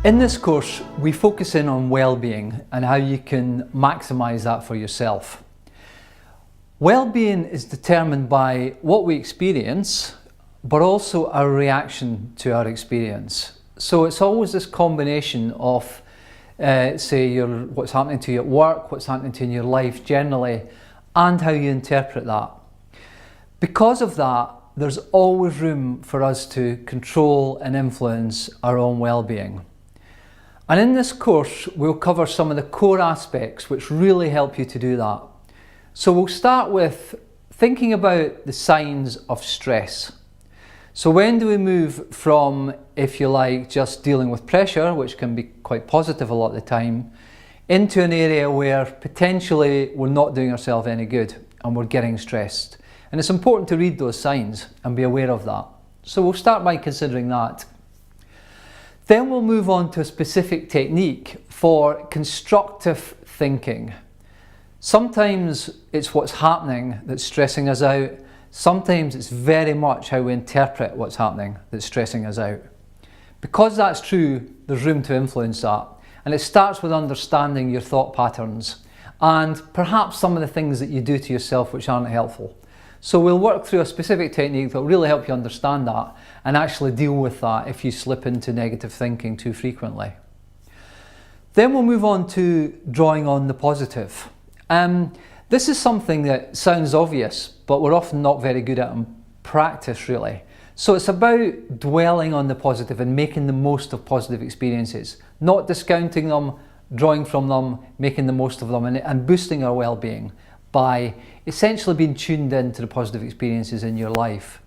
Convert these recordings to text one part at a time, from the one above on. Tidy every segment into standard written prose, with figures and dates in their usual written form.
In this course, we focus in on well-being and how you can maximise that for yourself. Well-being is determined by what we experience, but also our reaction to our experience. So it's always this combination of, what's happening to you at work, what's happening to you in your life generally, and how you interpret that. Because of that, there's always room for us to control and influence our own well-being. And in this course, we'll cover some of the core aspects which really help you to do that. So we'll start with thinking about the signs of stress. So when do we move from, if you like, just dealing with pressure, which can be quite positive a lot of the time, into an area where potentially we're not doing ourselves any good and we're getting stressed. And it's important to read those signs and be aware of that. So we'll start by considering that. Then we'll move on to a specific technique for constructive thinking. Sometimes it's what's happening that's stressing us out. Sometimes it's very much how we interpret what's happening that's stressing us out. Because that's true, there's room to influence that. And it starts with understanding your thought patterns and perhaps some of the things that you do to yourself which aren't helpful. So we'll work through a specific technique that will really help you understand that and actually deal with that if you slip into negative thinking too frequently. Then we'll move on to drawing on the positive. This is something that sounds obvious, but we're often not very good at in practice really. So it's about dwelling on the positive and making the most of positive experiences, not discounting them, drawing from them, making the most of them and boosting our well-being by essentially being tuned into the positive experiences in your life.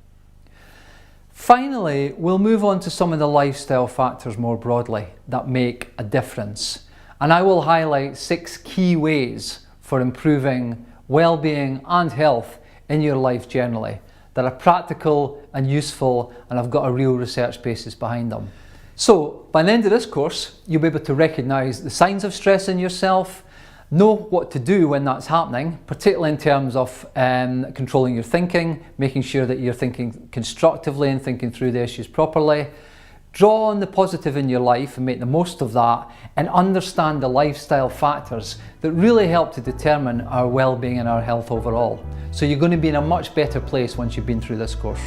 Finally, we'll move on to some of the lifestyle factors more broadly that make a difference. And I will highlight 6 key ways for improving well-being and health in your life generally that are practical and useful and have got a real research basis behind them. So by the end of this course, you'll be able to recognise the signs of stress in yourself, know what to do when that's happening, particularly in terms of controlling your thinking, making sure that you're thinking constructively and thinking through the issues properly. Draw on the positive in your life and make the most of that, and understand the lifestyle factors that really help to determine our well-being and our health overall. So you're going to be in a much better place once you've been through this course.